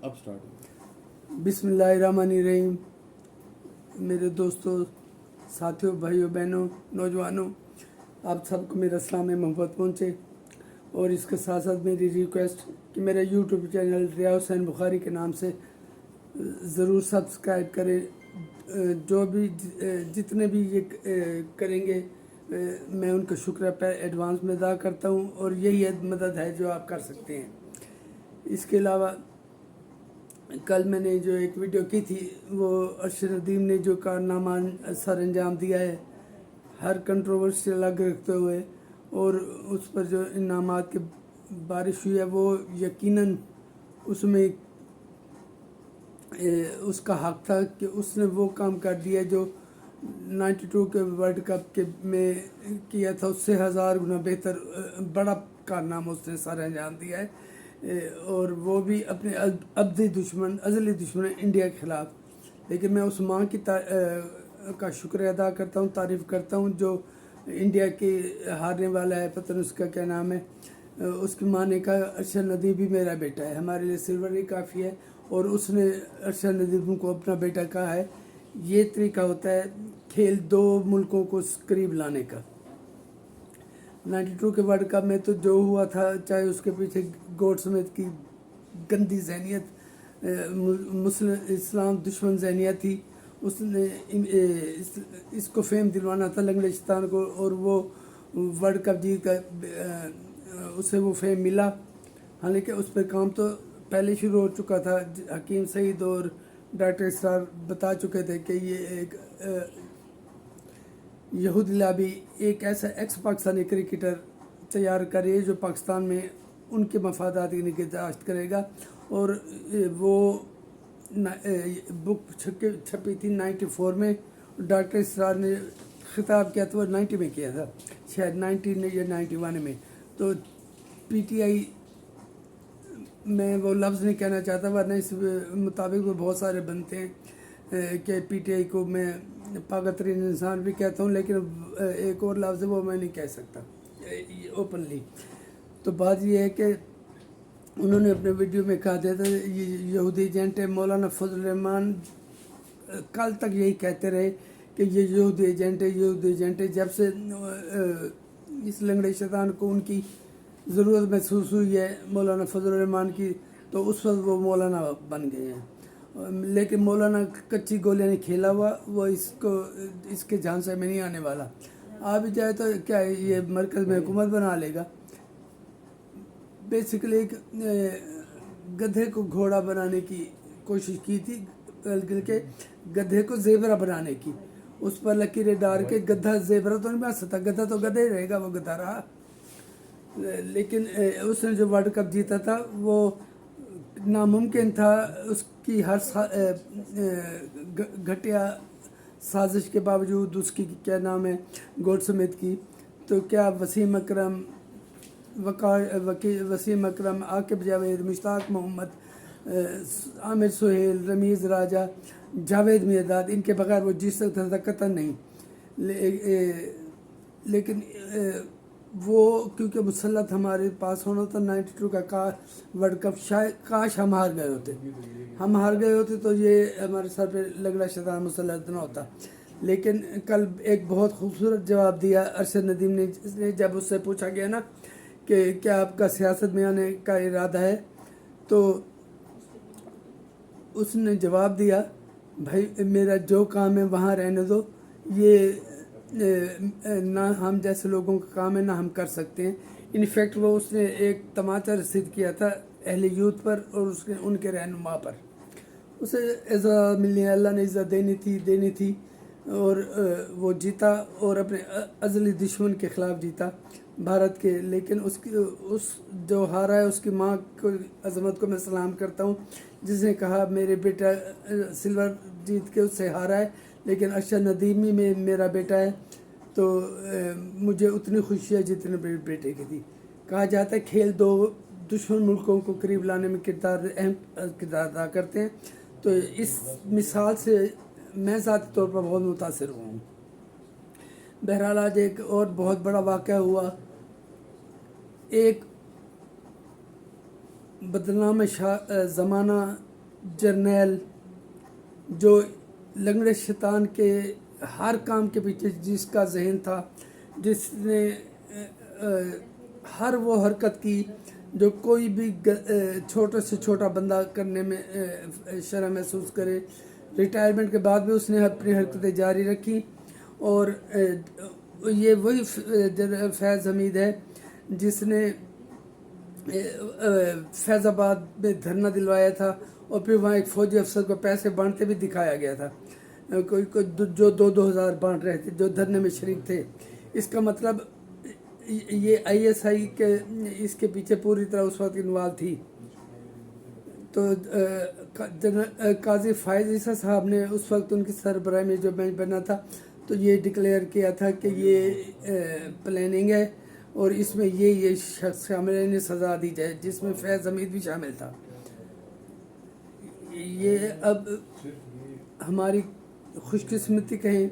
अब स्टार्ट। बिस्मिल्लाहिर्रहमानिर्रहीम। मेरे दोस्तों, साथियों, भाइयों, बहनों, नौजवानों, आप सबको मेरा सलाम मोहब्बत पहुँचे। और इसके साथ साथ मेरी रिक्वेस्ट कि मेरा यूट्यूब चैनल रिया हुसैन बुखारी के नाम से ज़रूर सब्सक्राइब करें। जो भी जितने भी ये करेंगे, मैं उनका शुक्रिया एडवांस में अदा करता हूँ। और यही मदद है जो आप कर सकते हैं। इसके अलावा कल मैंने जो एक वीडियो की थी, वो अरशद नदीम ने जो कारनामा सर अंजाम दिया है, हर कंट्रोवर्सी अलग रखते हुए, और उस पर जो इनामात की बारिश हुई है, वो यकीनन उसमें उसका हक था कि उसने वो काम कर दिया जो 92 के वर्ल्ड कप के में किया था। उससे 1000 गुना बेहतर बड़ा कारनामा उसने सर अंजाम दिया है। और वो भी अपने अज़ली दुश्मन इंडिया के ख़िलाफ़। लेकिन मैं उस माँ की का शुक्रिया अदा करता हूँ, तारीफ़ करता हूँ, जो इंडिया के हारने वाला है, पता नहीं उसका क्या नाम है। उसकी माँ ने कहा अरशद नदीम भी मेरा बेटा है, हमारे लिए सिल्वर ही काफ़ी है। और उसने अरशद नदीम को अपना बेटा कहा है। ये तरीका होता है खेल दो मुल्कों को करीब लाने का। 92 के वर्ल्ड कप में तो जो हुआ था, चाहे उसके पीछे गोड स्मिथ की गंदी जहनीत, मुस्लिम इस्लाम दुश्मन जहनीत थी, उसने इसको फेम दिलवाना था लंगड़ेस्तान को, और वो वर्ल्ड कप जीत कर उसे वो फेम मिला। हालांकि उस पर काम तो पहले शुरू हो चुका था। हकीम सईद और डॉक्टर इसरार बता चुके थे कि ये एक यहूदी लाबी एक ऐसा एक्स पाकिस्तानी क्रिकेटर तैयार करे जो पाकिस्तान में उनके मफादात की निगहदाश्त करेगा। और वो बुक छपी थी 94 में। डॉक्टर इसरार ने खिताब किया था, वो 90 में किया था शायद, 19 या 91 में। तो पीटीआई, मैं वो लफ्ज़ नहीं कहना चाहता, वरना इस मुताबिक वो बहुत सारे बनते हैं कि पीटीआई को मैं पागल तरीन इंसान भी कहता हूँ, लेकिन एक और लफ्ज़ है वो मैं नहीं कह सकता ओपनली। तो बात ये है कि उन्होंने अपने वीडियो में कहा था ये यहूदी एजेंट है। मौलाना फजल रहमान कल तक यही कहते रहे कि ये यहूदी एजेंट है, यहूदी एजेंट है। जब से इस लंगड़े शैतान को उनकी ज़रूरत महसूस हुई है मौलाना फजल रहमान की, तो उस वक्त वो मौलाना बन गए हैं। लेकिन मौलाना कच्ची गोलियां नहीं खेला हुआ, वो इसके झांसे में नहीं आने वाला। आ भी जाए तो क्या ये मरकज़ में हुकूमत बना लेगा। बेसिकली एक गधे को घोड़ा बनाने की कोशिश की थी, बल्कि गधे को ज़ेबरा बनाने की। उस पर लकीरें डाल के गधा ज़ेबरा तो नहीं बन सकता, गधा तो गधा ही रहेगा, वो गधा रहा। लेकिन उसने जो वर्ल्ड कप जीता था वो नामुमकिन था। उसकी हर घटिया साजिश के बावजूद, उसकी क्या नाम है, गोड स्मिथ की, तो क्या वसीम अकरम, वसीम अकरम, आकिब जावेद, मुश्ताक मोहम्मद, आमिर सुहेल, रमीज़ राजा, जावेद मिर्दाद, इनके बगैर वो जीत सकता था कतई नहीं। लेकिन वो क्योंकि मुसल्लत हमारे पास होना था 92 का वर्ल्ड कप, शायद काश हम हार गए होते तो ये हमारे सर पे लगड़ा शैतान मुसल्लत ना होता। लेकिन कल एक बहुत खूबसूरत जवाब दिया अरशद नदीम ने, जब उससे पूछा गया ना कि क्या आपका सियासत में आने का इरादा है, तो उसने जवाब दिया, भाई मेरा जो काम है वहाँ रहने दो, ये ना हम जैसे लोगों का काम है ना हम कर सकते हैं। इनफैक्ट वो उसने एक तमाचा रसीद किया था अहले यूथ पर और उसके उनके रहनुमा पर। उसे इज़्ज़त मिलनी, अल्लाह ने इज़्ज़त देनी थी और वो जीता और अपने अज़ली दुश्मन के ख़िलाफ़ जीता, भारत के। लेकिन उस जो हारा है उसकी माँ को, अज़मत को मैं सलाम करता हूँ, जिसने कहा मेरे बेटा सिल्वर जीत के उससे हारा है, लेकिन अरशद नदीम ही में मेरा बेटा है। तो मुझे उतनी खुशी है जितने मेरे बेटे की थी। कहा जाता है खेल दो दुश्मन मुल्कों को करीब लाने में अहम किरदार अदा करते हैं। तो इस मिसाल से मैं ज़ाती तौर पर बहुत मुतासिर हुआ हूँ। बहरहाल आज एक और बहुत बड़ा वाक़या हुआ। एक बदनाम ज़माना जर्नैल जो लंगड़े शैतान के हर काम के पीछे जिसका जहन था, जिसने हर वो हरकत की जो कोई भी छोटे से छोटा बंदा करने में शर्म महसूस करे। रिटायरमेंट के बाद भी उसने अपनी हरकतें जारी रखी। और ये वही फैज़ हमीद है जिसने फैज़ाबाद में धरना दिलवाया था और फिर वहाँ एक फ़ौजी अफसर को पैसे बांटते भी दिखाया गया था, कोई जो 2,000 बांट रहे थे जो धरने में शरीक थे। इसका मतलब ये ISI के इसके पीछे पूरी तरह उस वक्त इन्वॉल्व थी। तो काजी फ़ाइज़ ईसा साहब ने उस वक्त उनकी सरबराही में जो बेंच बना था तो ये डिक्लेयर किया था कि ये प्लानिंग है और इसमें ये शख्स शामिल है, इन्हें सज़ा दी जाए, जिसमें फैज़ हमीद भी शामिल था। ये अब हमारी खुशकिस्मती कहें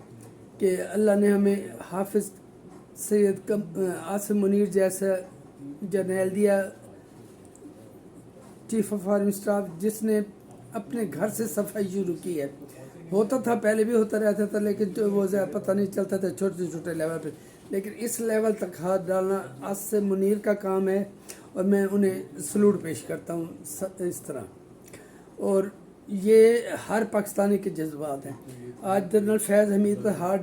कि अल्लाह ने हमें हाफिज़ सैयद आसिम मुनीर जैसा जर्नैल दिया, चीफ ऑफ आर्मी स्टाफ, जिसने अपने घर से सफाई शुरू की है। होता था, पहले भी होता रहता था, लेकिन जो वो पता नहीं चलता था छोटे छोटे लेवल पे, लेकिन इस लेवल तक हाथ डालना आसिम मुनीर का काम है और मैं उन्हें सलूट पेश करता हूँ इस तरह। और ये हर पाकिस्तानी के जज्बात हैं। आज जनरल फैज़ हमीद पर हाथ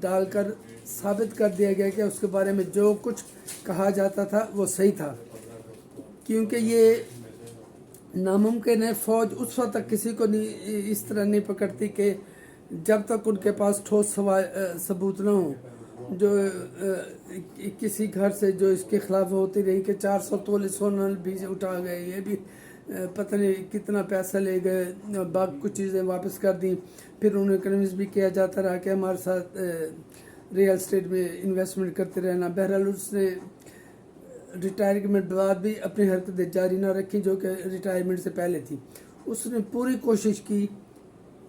डालकर साबित कर दिया गया कि उसके बारे में जो कुछ कहा जाता था वो सही था, क्योंकि ये नामुमकिन है। फ़ौज उस वक्त तक किसी को नहीं इस तरह नहीं पकड़ती कि जब तक उनके पास ठोस सबूत ना हो। जो किसी घर से जो इसके खिलाफ होती रही कि 400 तोले सोना भी उठा गए, ये भी पता नहीं कितना पैसा ले गए, बाकी कुछ चीज़ें वापस कर दी। फिर उन्हें कन्विंस भी किया जाता रहा कि हमारे साथ रियल स्टेट में इन्वेस्टमेंट करते रहना। बहरहाल उसने रिटायरमेंट के बाद भी अपनी हरकतें जारी ना रखी जो कि रिटायरमेंट से पहले थी। उसने पूरी कोशिश की,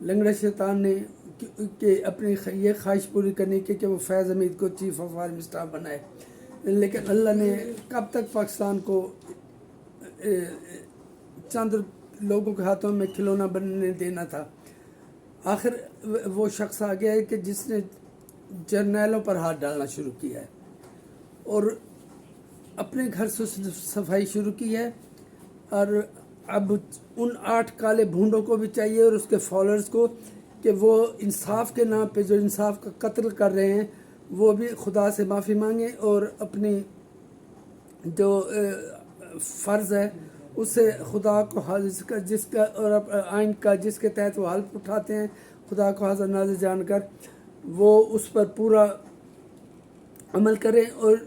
लंगड़ा शैतान ने, कि अपनी ये ख्वाहिश पूरी करने की कि वो फैज़ हमीद को चीफ ऑफ आर्मी स्टाफ बनाए। लेकिन अल्लाह ने कब तक पाकिस्तान को चंद लोगों के हाथों में खिलौना बनने देना था। आखिर वो शख्स आ गया है कि जिसने जर्नैलों पर हाथ डालना शुरू किया है और अपने घर से सफाई शुरू की है। और अब उन 8 काले भूंडों को भी चाहिए और उसके फॉलोअर्स को कि वो इंसाफ के नाम पे जो इंसाफ का कत्ल कर रहे हैं वो भी खुदा से माफ़ी मांगे और अपनी जो फ़र्ज़ है उससे खुदा को हाजिर जिसका और आइन का जिसके तहत वो हल्फ उठाते हैं, खुदा को हाजिर नाज़िर जानकर वो उस पर पूरा अमल करें और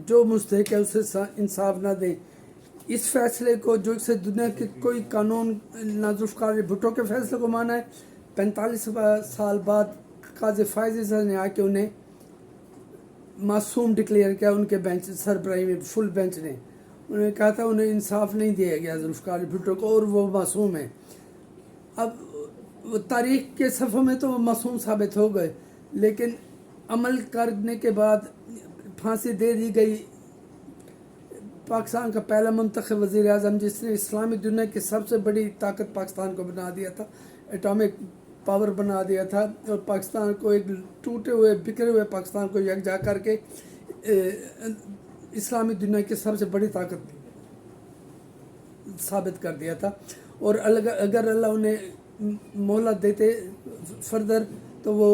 जो मुस्तहिक है उसे इंसाफ ना दें। इस फैसले को जो से दुनिया के कोई कानून ना जुल्फ़िकार भुट्टो के फैसले को माना है। 45 साल बाद काज़ी फ़ाइज़ ईसा ने आके उन्हें मासूम डिक्लेयर किया। उनके बेंच सरबराही में फुल बेंच ने उन्हें कहा था उन्हें इंसाफ नहीं दिया गया जुल्फ़िकार भुट्टो को और वो मासूम है। अब वो तारीख़ के सफ़ों में तो वो मासूम साबित हो गए, लेकिन अमल करने के बाद फांसी दे दी गई। पाकिस्तान का पहला मुंतखब वज़ीर आज़म जिसने इस्लामी दुनिया की सबसे बड़ी ताकत पाकिस्तान को बना दिया था, एटॉमिक पावर बना दिया था और पाकिस्तान को एक टूटे हुए बिखरे हुए पाकिस्तान को यकजा करके इस्लामी दुनिया की सबसे बड़ी ताकत साबित कर दिया था। और अगर अल्लाह उन्हें मोहलत देते फर्दर तो वो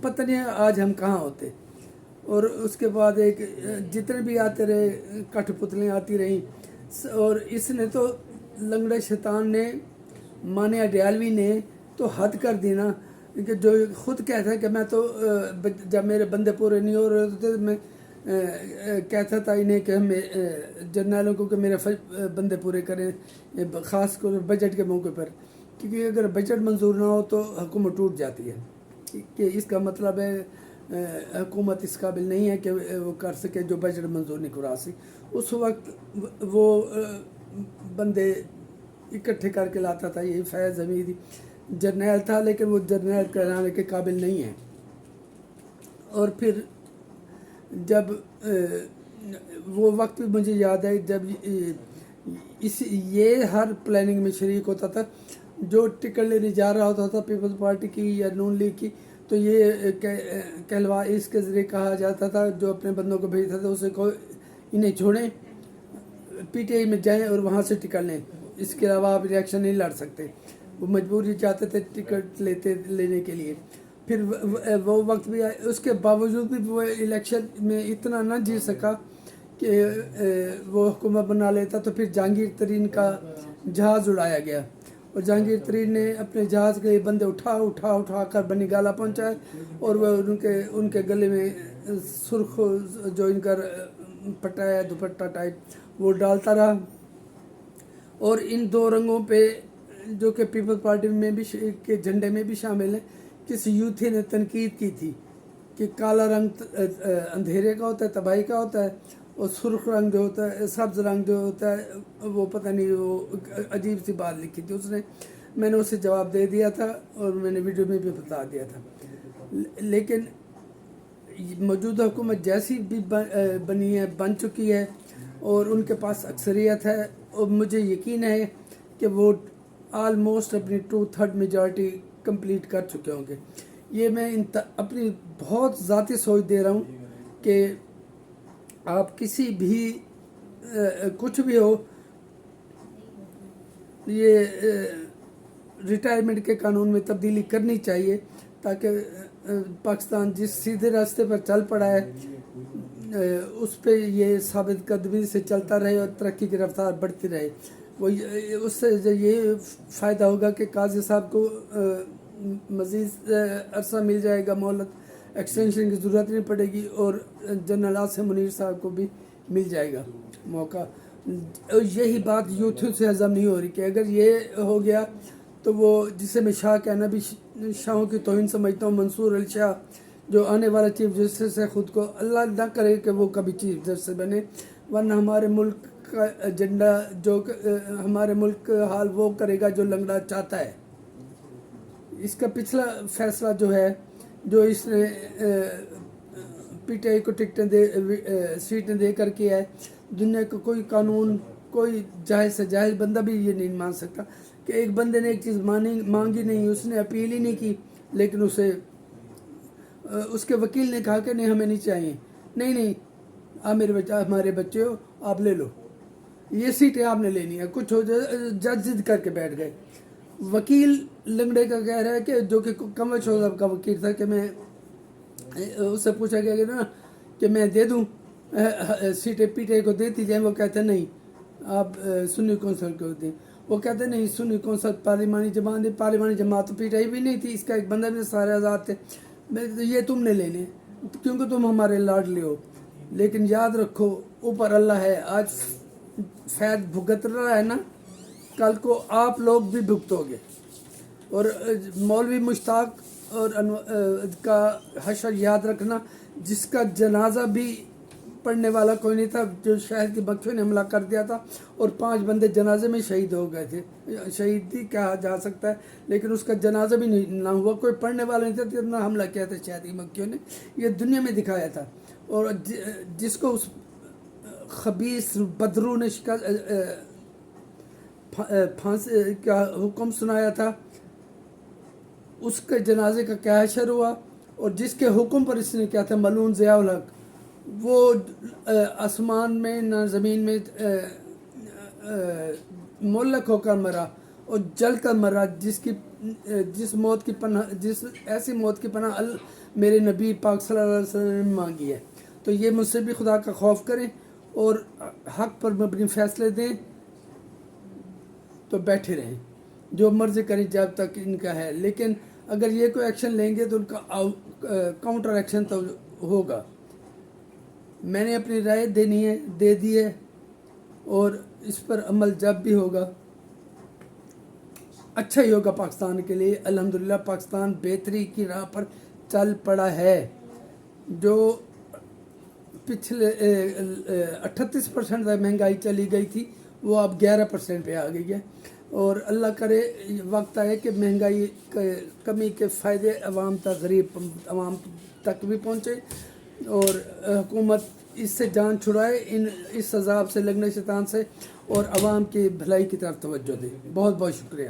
पता नहीं आज हम कहाँ होते। और उसके बाद एक जितने भी आते रहे कठपुतलियाँ आती रहीं और इसने तो लंगड़ा शैतान ने मानिया डियालवी ने तो हद कर दी ना, कि जो खुद कहता है कि मैं तो जब मेरे बंदे पूरे नहीं हो रहे थे मैं कहता था इन्हें कि हम जर्नैलों को कि मेरे बंदे पूरे करें, ख़ास कर बजट के मौके पर, क्योंकि अगर बजट मंजूर ना हो तो हुकूमत टूट जाती है। कि इसका मतलब है हुकूमत इस काबिल नहीं है कि वो कर सके जो बजट मंजूर नहीं करा सी। उस वक्त वो बंदे इकट्ठे करके लाता था। यही फैज़ हमीद जर्नैल था, लेकिन वो जर्नैल कराने के काबिल नहीं है। और फिर जब वो वक्त भी मुझे याद है जब ये हर प्लानिंग में शरीक होता था। जो टिकट लेने जा रहा होता था पीपल्स पार्टी की या नून लीग की, तो ये कहलवा इसके ज़रिए कहा जाता था, जो अपने बंदों को भेजता था उसे को इन्हें छोड़ें, पीटीआई में जाएं और वहाँ से टिकट लें, इसके अलावा आप इलेक्शन नहीं लड़ सकते। वो मजबूरी चाहते थे टिकट लेने के लिए। फिर वो वक्त भी आया, उसके बावजूद भी वो इलेक्शन में इतना ना जीत सका कि वो हुकूमत बना लेता। तो फिर जहांगीर तरीन का जहाज़ उड़ाया गया और जहांगीर तरीन ने अपने जहाज़ के बंदे उठा कर बनी गाला पहुंचाए और वह उनके गले में सुर्ख जो इनका पट्टा है दुपट्टा टाइप वो डालता रहा। और इन दो रंगों पे जो कि पीपल्स पार्टी में भी के झंडे में भी शामिल है, किसी यूथी ने तनकीद की थी कि काला रंग अंधेरे का होता है, तबाही का होता है, और सुर्ख रंग जो होता है, सब्ज़ रंग जो होता है वो पता नहीं, वो अजीब सी बात लिखी थी उसने। मैंने उसे जवाब दे दिया था और मैंने वीडियो में भी बता दिया था। लेकिन मौजूदा हुकूमत जैसी भी बनी है, बन चुकी है और उनके पास अक्सरियत है, और मुझे यकीन है कि वो आलमोस्ट अपनी 2/3 मेजॉरिटी कंप्लीट कर चुके होंगे। ये मैं अपनी बहुत ज़ाती सोच दे रहा हूँ कि आप किसी भी कुछ भी हो, ये रिटायरमेंट के कानून में तब्दीली करनी चाहिए ताकि पाकिस्तान जिस सीधे रास्ते पर चल पड़ा है उस पे ये साबित कदमी से चलता रहे और तरक्की की रफ्तार बढ़ती रहे। वो उससे ये फ़ायदा होगा कि काजी साहब को मज़ीद अरसा मिल जाएगा, मोहलत एक्सटेंशन की ज़रूरत नहीं पड़ेगी, और जनरल आसिम मुनीर साहब को भी मिल जाएगा मौका। यही बात यूथ से हज़म नहीं हो रही कि अगर ये हो गया तो वो, जिसे मैं शाह कहना भी शाहों की तौहीन समझता हूँ, मंसूर अली शाह जो आने वाला चीफ जस्टिस है, ख़ुद को अल्लाह ना करे कि वो कभी चीफ जस्टिस बने, वरना हमारे मुल्क का एजेंडा जो हमारे मुल्क का हाल वो करेगा जो लंगड़ा चाहता है। इसका पिछला फैसला जो है, जो इसने पीटीआई को सीटें दे कर किया है, दुनिया का कोई कानून, कोई जायज़ से जायज़ बंदा भी ये नहीं मान सकता कि एक बंदे ने एक चीज़ मांगी नहीं, उसने अपील ही नहीं की, लेकिन उसके वकील ने कहा कि नहीं हमें नहीं चाहिए, नहीं आप हमारे बच्चे हो, आप ले लो, ये सीटें आपने लेनी है, कुछ हो जाए, जज जिद करके बैठ गए। वकील लंगड़े का कह रहा है कि जो कि कमर साहब का वकील था, कि मैं उससे पूछा गया कि ना कि मैं दे दूं सीटें पीटीआई को देती जाए, वो कहते नहीं आप सुन्नी कौंसल को दें, वो कहते नहीं सुन्नी कौंसल पार्लिमानी जमात है, पार्लिमानी जमात तो पीटीआई भी नहीं थी, इसका एक बंदा भी सारे आज़ाद थे, ये तुमने लेने क्योंकि तुम हमारे लाडले हो। लेकिन याद रखो ऊपर अल्लाह है, आज फैद भुगत रहा है ना, कल को आप लोग भी भुगतोगे। और मौलवी मुश्ताक और का हशर याद रखना, जिसका जनाजा भी पढ़ने वाला कोई नहीं था, जो शहर की बच्चों ने हमला कर दिया था और 5 बंदे जनाजे में शहीद हो गए थे। शहीद ही कहा जा सकता है, लेकिन उसका जनाजा भी नहीं ना हुआ, कोई पढ़ने वाला नहीं था, जितना हमला किया था शहर की बच्चों ने, ये दुनिया में दिखाया था। और जिसको उस खबीस बदरू ने फांसी का हुक्म सुनाया था, उसके जनाजे का क्या हशर हुआ, और जिसके हुक्म पर इसने क्या था, मलून ज़ियाउल हक, वो आसमान में ना ज़मीन में मुल्लक होकर मरा और जल कर मरा, जिस मौत की पनाह, जिस ऐसी मौत की पनाह मेरे नबी पाक सल्लल्लाहु अलैहि वसल्लम ने मांगी है। तो ये मुझसे भी खुदा का खौफ करें और हक पर मबनी फैसले दें, तो बैठे रहें, जो मर्ज़ी करें जब तक इनका है। लेकिन अगर ये कोई एक्शन लेंगे तो उनका काउंटर एक्शन तो होगा। मैंने अपनी राय देनी है, दे दी है, और इस पर अमल जब भी होगा अच्छा ही होगा पाकिस्तान के लिए। अल्हम्दुलिल्लाह पाकिस्तान बेहतरी की राह पर चल पड़ा है। जो पिछले 38% तक महंगाई चली गई थी, वो अब 11% पे आ गई है, और अल्लाह करे वक्त आए कि महंगाई कमी के फ़ायदे अवाम तक, गरीब अवाम तक भी पहुँचे, और हुकूमत इससे जान छुड़ाए, इस अजाब से, लगने शैतान से, اور عوام کی بھلائی کی طرف توجہ دیں. بہت بہت شکریہ.